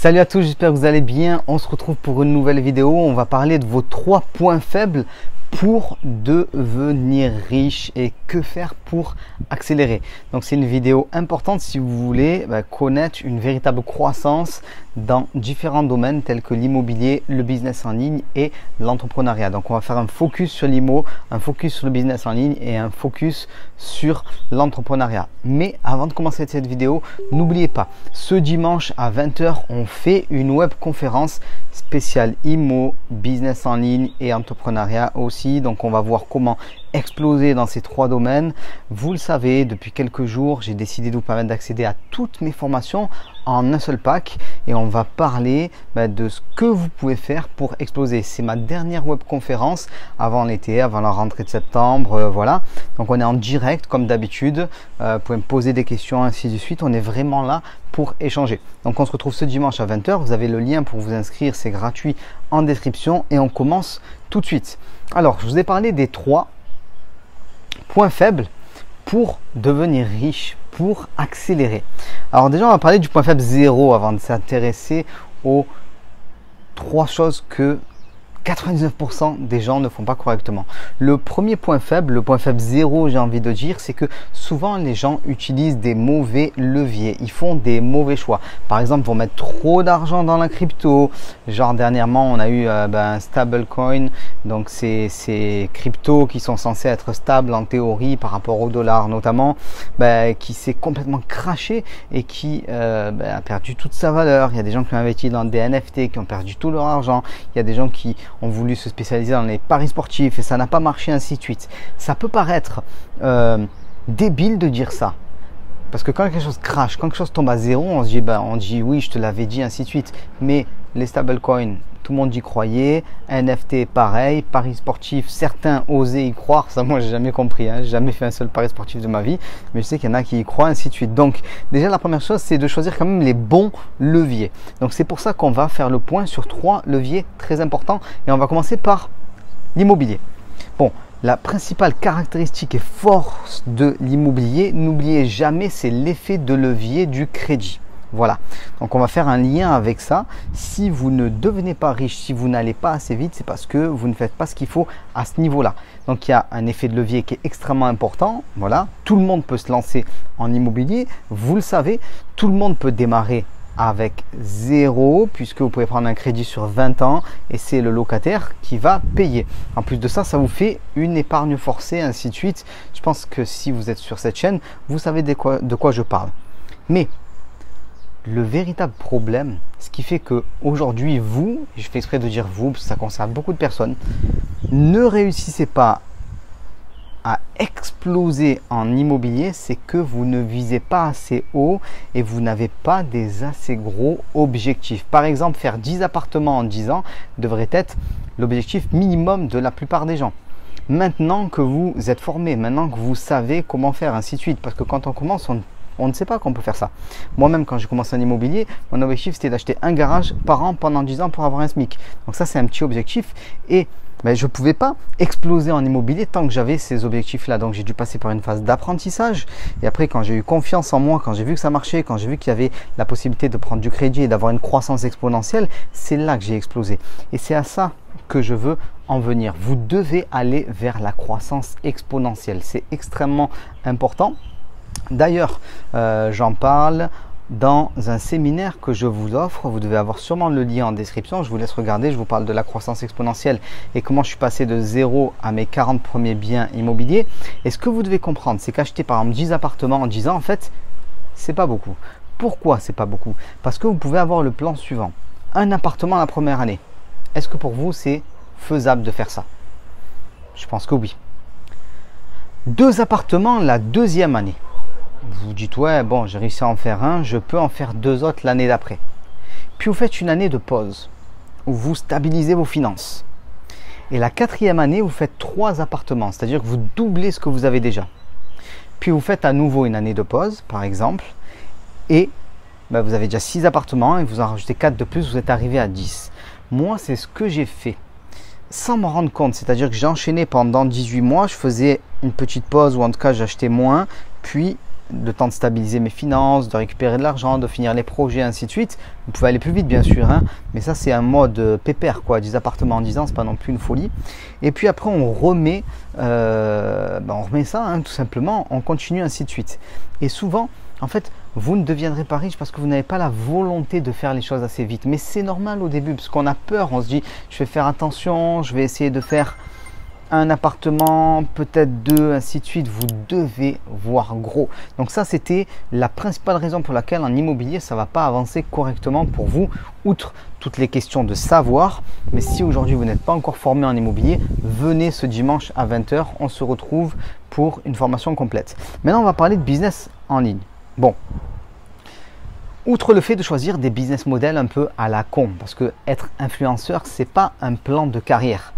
Salut à tous, j'espère que vous allez bien. On se retrouve pour une nouvelle vidéo. On va parler de vos 3 points faibles pour devenir riche et que faire pour accélérer. Donc c'est une vidéo importante si vous voulez connaître une véritable croissance dans différents domaines tels que l'immobilier, le business en ligne et l'entrepreneuriat. Donc on va faire un focus sur l'IMO, un focus sur le business en ligne et un focus sur l'entrepreneuriat. Mais avant de commencer cette vidéo, n'oubliez pas, ce dimanche à 20 h, on fait une web conférence spéciale IMO, business en ligne et entrepreneuriat aussi. Donc on va voir comment exploser dans ces 3 domaines. Vous le savez, depuis quelques jours, j'ai décidé de vous permettre d'accéder à toutes mes formations en un seul pack et on va parler de ce que vous pouvez faire pour exploser. C'est ma dernière web conférence avant l'été, avant la rentrée de septembre, voilà. Donc on est en direct comme d'habitude, vous pouvez me poser des questions ainsi de suite. On est vraiment là pour échanger. Donc on se retrouve ce dimanche à 20 h. Vous avez le lien pour vous inscrire, c'est gratuit en description et on commence tout de suite. Alors je vous ai parlé des 3 points faibles pour devenir riche, pour accélérer. Alors déjà on va parler du point faible 0 avant de s'intéresser aux 3 choses que 99% des gens ne font pas correctement. Le premier point faible, le point faible 0, j'ai envie de dire, c'est que souvent les gens utilisent des mauvais leviers. Ils font des mauvais choix. Par exemple, ils vont mettre trop d'argent dans la crypto. Genre dernièrement, on a eu un stablecoin. Donc ces cryptos qui sont censés être stables en théorie par rapport au dollar notamment, qui s'est complètement craché et qui a perdu toute sa valeur. Il y a des gens qui ont investi dans des NFT, qui ont perdu tout leur argent. Il y a des gens qui ont voulu se spécialiser dans les paris sportifs et ça n'a pas marché, ainsi de suite. Ça peut paraître débile de dire ça, parce que quand quelque chose crache, quand quelque chose tombe à 0, on se dit, on dit oui, je te l'avais dit, ainsi de suite. Mais les stablecoins, tout le monde y croyait, NFT pareil, paris sportifs, certains osaient y croire, ça moi j'ai jamais compris, j'ai jamais fait un seul pari sportif de ma vie, mais je sais qu'il y en a qui y croient, ainsi de suite. Donc déjà la première chose, c'est de choisir quand même les bons leviers. Donc c'est pour ça qu'on va faire le point sur 3 leviers très importants et on va commencer par l'immobilier. Bon, la principale caractéristique et force de l'immobilier, n'oubliez jamais, c'est l'effet de levier du crédit. Voilà, donc on va faire un lien avec ça. Si vous ne devenez pas riche, si vous n'allez pas assez vite, c'est parce que vous ne faites pas ce qu'il faut à ce niveau-là. Donc il y a un effet de levier qui est extrêmement important. Voilà, tout le monde peut se lancer en immobilier. Vous le savez, tout le monde peut démarrer avec 0 puisque vous pouvez prendre un crédit sur 20 ans et c'est le locataire qui va payer. En plus de ça, ça vous fait une épargne forcée, ainsi de suite. Je pense que si vous êtes sur cette chaîne, vous savez de quoi je parle. Mais le véritable problème, ce qui fait que aujourd'hui vous, je fais exprès de dire vous, parce que ça concerne beaucoup de personnes, ne réussissez pas à exploser en immobilier, c'est que vous ne visez pas assez haut et vous n'avez pas des assez gros objectifs. Par exemple, faire 10 appartements en 10 ans devrait être l'objectif minimum de la plupart des gens. Maintenant que vous êtes formé, maintenant que vous savez comment faire, ainsi de suite, parce que quand on commence, on ne sait pas qu'on peut faire ça. Moi-même, quand j'ai commencé en immobilier, mon objectif c'était d'acheter un garage par an pendant 10 ans pour avoir un SMIC. Donc ça, c'est un petit objectif et je ne pouvais pas exploser en immobilier tant que j'avais ces objectifs-là. Donc j'ai dû passer par une phase d'apprentissage et après, quand j'ai eu confiance en moi, quand j'ai vu que ça marchait, quand j'ai vu qu'il y avait la possibilité de prendre du crédit et d'avoir une croissance exponentielle, c'est là que j'ai explosé. Et c'est à ça que je veux en venir. Vous devez aller vers la croissance exponentielle. C'est extrêmement important. D'ailleurs, j'en parle dans un séminaire que je vous offre. Vous devez avoir sûrement le lien en description. Je vous laisse regarder. Je vous parle de la croissance exponentielle et comment je suis passé de 0 à mes 40 premiers biens immobiliers. Et ce que vous devez comprendre, c'est qu'acheter par exemple 10 appartements en 10 ans, en fait, c'est pas beaucoup. Pourquoi c'est pas beaucoup? Parce que vous pouvez avoir le plan suivant. Un appartement la première année. Est-ce que pour vous, c'est faisable de faire ça? Je pense que oui. 2 appartements la deuxième année. Vous dites, ouais, bon, j'ai réussi à en faire un, je peux en faire 2 autres l'année d'après. Puis vous faites une année de pause, où vous stabilisez vos finances. Et la 4e année, vous faites 3 appartements, c'est-à-dire que vous doublez ce que vous avez déjà. Puis vous faites à nouveau une année de pause, par exemple, et vous avez déjà 6 appartements, et vous en rajoutez 4 de plus, vous êtes arrivé à 10. Moi, c'est ce que j'ai fait, sans m'en rendre compte, c'est-à-dire que j'ai enchaîné pendant 18 mois, je faisais une petite pause, ou en tout cas j'achetais moins, puis le temps de stabiliser mes finances, de récupérer de l'argent, de finir les projets, ainsi de suite. Vous pouvez aller plus vite bien sûr, hein, mais ça c'est un mode pépère quoi, 10 appartements en 10 ans, c'est pas non plus une folie. Et puis après on remet ça hein, tout simplement, on continue ainsi de suite. Et souvent, en fait, vous ne deviendrez pas riche parce que vous n'avez pas la volonté de faire les choses assez vite. Mais c'est normal au début parce qu'on a peur, on se dit je vais faire attention, je vais essayer de faire un appartement, peut-être deux, ainsi de suite. Vous devez voir gros. Donc ça, c'était la principale raison pour laquelle en immobilier, ça ne va pas avancer correctement pour vous, outre toutes les questions de savoir. Mais si aujourd'hui, vous n'êtes pas encore formé en immobilier, venez ce dimanche à 20 h. On se retrouve pour une formation complète. Maintenant, on va parler de business en ligne. Bon, outre le fait de choisir des business models un peu à la con, parce que être influenceur, c'est pas un plan de carrière.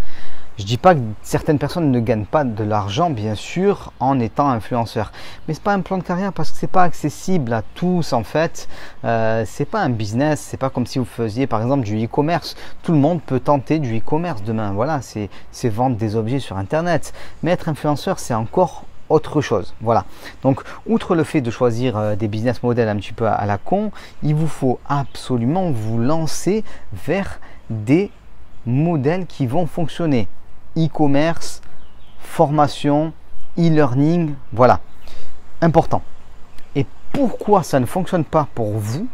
Je dis pas que certaines personnes ne gagnent pas de l'argent, bien sûr, en étant influenceur. Mais c'est pas un plan de carrière parce que c'est pas accessible à tous en fait. C'est pas un business. C'est pas comme si vous faisiez par exemple du e-commerce. Tout le monde peut tenter du e-commerce demain. Voilà, c'est vendre des objets sur Internet. Mais être influenceur, c'est encore autre chose. Voilà. Donc, outre le fait de choisir des business models un petit peu à la con, il vous faut absolument vous lancer vers des modèles qui vont fonctionner. E-commerce, formation, e-learning, voilà, important. Et pourquoi ça ne fonctionne pas pour vous?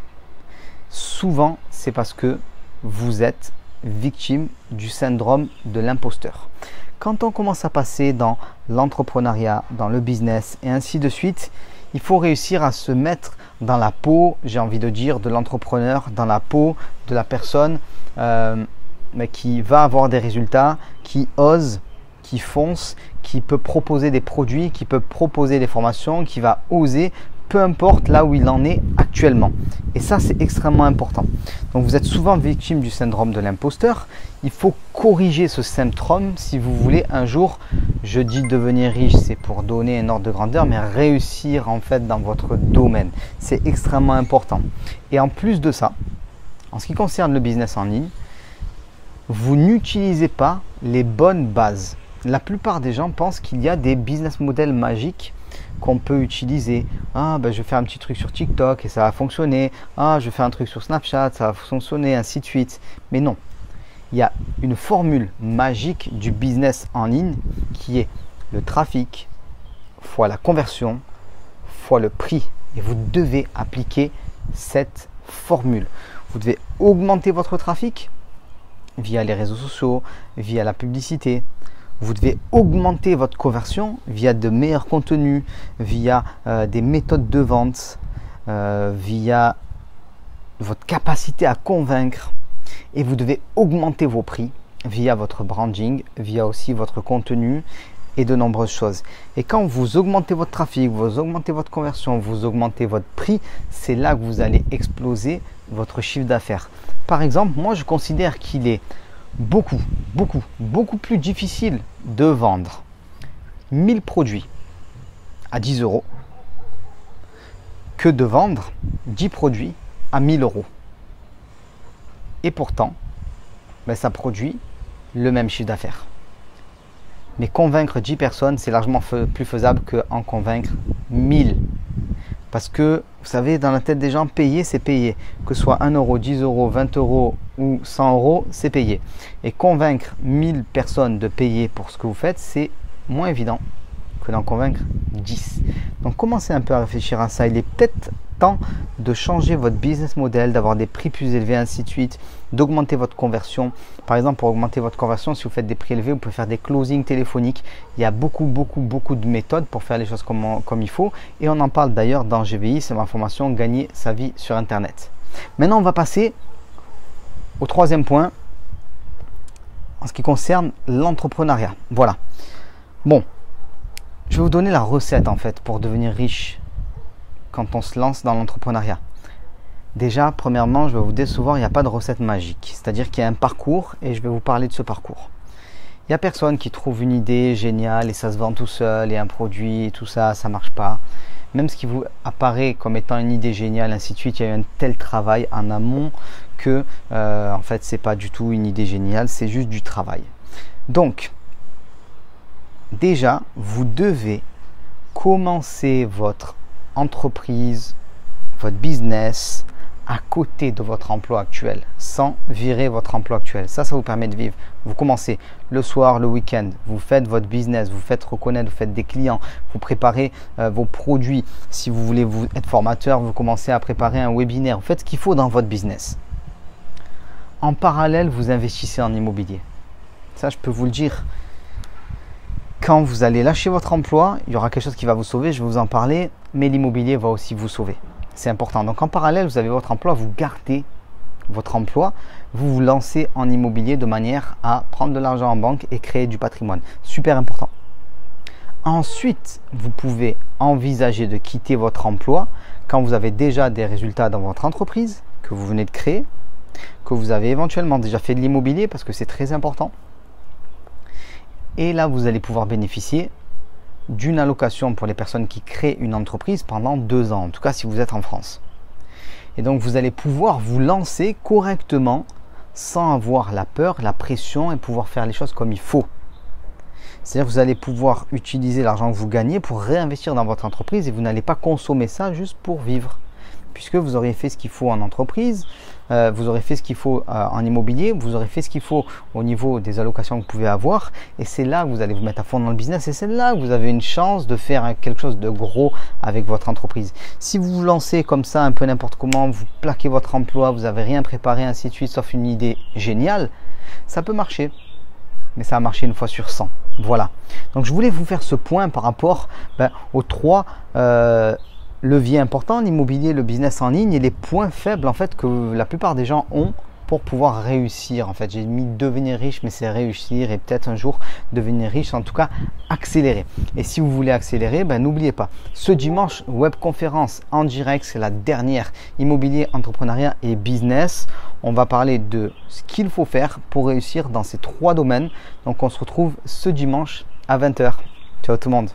Souvent, c'est parce que vous êtes victime du syndrome de l'imposteur. Quand on commence à passer dans l'entrepreneuriat, dans le business et ainsi de suite, il faut réussir à se mettre dans la peau, j'ai envie de dire, de l'entrepreneur, dans la peau de la personne mais qui va avoir des résultats, qui ose, qui fonce, qui peut proposer des produits, qui peut proposer des formations, qui va oser, peu importe là où il en est actuellement. Et ça, c'est extrêmement important. Donc, vous êtes souvent victime du syndrome de l'imposteur. Il faut corriger ce syndrome si vous voulez un jour, je dis devenir riche, c'est pour donner un ordre de grandeur, mais réussir en fait dans votre domaine. C'est extrêmement important. Et en plus de ça, en ce qui concerne le business en ligne, vous n'utilisez pas les bonnes bases. La plupart des gens pensent qu'il y a des business models magiques qu'on peut utiliser. Ah, ben, je vais faire un petit truc sur TikTok et ça va fonctionner. Ah, je vais faire un truc sur Snapchat, ça va fonctionner, ainsi de suite. Mais non, il y a une formule magique du business en ligne qui est le trafic fois la conversion fois le prix. Et vous devez appliquer cette formule. Vous devez augmenter votre trafic via les réseaux sociaux, via la publicité. Vous devez augmenter votre conversion via de meilleurs contenus, via des méthodes de vente, via votre capacité à convaincre. Et vous devez augmenter vos prix via votre branding, via aussi votre contenu et de nombreuses choses. Et quand vous augmentez votre trafic, vous augmentez votre conversion, vous augmentez votre prix, c'est là que vous allez exploser votre chiffre d'affaires. Par exemple, moi je considère qu'il est beaucoup plus difficile de vendre 1000 produits à 10 € que de vendre 10 produits à 1000 €. Et pourtant, ça produit le même chiffre d'affaires. Mais convaincre 10 personnes, c'est largement plus faisable qu'en convaincre 1000. Parce que, vous savez, dans la tête des gens, payer, c'est payer. Que ce soit 1 €, 10 €, 20 € ou 100 €, c'est payer. Et convaincre 1000 personnes de payer pour ce que vous faites, c'est moins évident que d'en convaincre 10. Donc, commencez un peu à réfléchir à ça. Il est peut-être temps de changer votre business model, d'avoir des prix plus élevés, ainsi de suite, d'augmenter votre conversion. Par exemple, pour augmenter votre conversion, si vous faites des prix élevés, vous pouvez faire des closings téléphoniques. Il y a beaucoup de méthodes pour faire les choses comme il faut. Et on en parle d'ailleurs dans GVI, c'est ma formation Gagner sa vie sur Internet. Maintenant, on va passer au troisième point en ce qui concerne l'entrepreneuriat. Voilà. Bon, je vais vous donner la recette en fait pour devenir riche quand on se lance dans l'entrepreneuriat. Déjà, premièrement, je vais vous décevoir, il n'y a pas de recette magique. C'est-à-dire qu'il y a un parcours et je vais vous parler de ce parcours. Il n'y a personne qui trouve une idée géniale et ça se vend tout seul et un produit et tout ça, ça ne marche pas. Même ce qui vous apparaît comme étant une idée géniale, ainsi de suite, il y a eu un tel travail en amont que en fait, ce n'est pas du tout une idée géniale, c'est juste du travail. Donc, déjà, vous devez commencer votre entreprise, votre business à côté de votre emploi actuel, sans virer votre emploi actuel. Ça vous permet de vivre. Vous commencez le soir, le week-end, vous faites votre business, vous faites reconnaître, vous faites des clients, vous préparez vos produits. Si vous voulez être formateur, vous commencez à préparer un webinaire. Vous faites ce qu'il faut dans votre business. En parallèle, vous investissez en immobilier. Ça, je peux vous le dire. Quand vous allez lâcher votre emploi, il y aura quelque chose qui va vous sauver, je vais vous en parler, mais l'immobilier va aussi vous sauver. C'est important. Donc en parallèle, vous avez votre emploi, vous gardez votre emploi, vous vous lancez en immobilier de manière à prendre de l'argent en banque et créer du patrimoine. Super important. Ensuite, vous pouvez envisager de quitter votre emploi quand vous avez déjà des résultats dans votre entreprise que vous venez de créer, que vous avez éventuellement déjà fait de l'immobilier parce que c'est très important. Et là, vous allez pouvoir bénéficier d'une allocation pour les personnes qui créent une entreprise pendant 2 ans, en tout cas si vous êtes en France. Et donc vous allez pouvoir vous lancer correctement sans avoir la peur, la pression et pouvoir faire les choses comme il faut. C'est-à-dire que vous allez pouvoir utiliser l'argent que vous gagnez pour réinvestir dans votre entreprise et vous n'allez pas consommer ça juste pour vivre. Puisque vous aurez fait ce qu'il faut en entreprise, vous aurez fait ce qu'il faut en immobilier, vous aurez fait ce qu'il faut au niveau des allocations que vous pouvez avoir et c'est là que vous allez vous mettre à fond dans le business et c'est là que vous avez une chance de faire quelque chose de gros avec votre entreprise. Si vous vous lancez comme ça un peu n'importe comment, vous plaquez votre emploi, vous n'avez rien préparé, ainsi de suite, sauf une idée géniale, ça peut marcher. Mais ça a marché une fois sur 100. Voilà. Donc je voulais vous faire ce point par rapport aux 3 levier important, l'immobilier, le business en ligne et les points faibles en fait que la plupart des gens ont pour pouvoir réussir. En fait, j'ai mis devenir riche, mais c'est réussir et peut-être un jour devenir riche, en tout cas accélérer. Et si vous voulez accélérer, n'oubliez pas, ce dimanche, webconférence en direct, c'est la dernière, immobilier, entrepreneuriat et business. On va parler de ce qu'il faut faire pour réussir dans ces 3 domaines. Donc on se retrouve ce dimanche à 20 h. Ciao tout le monde.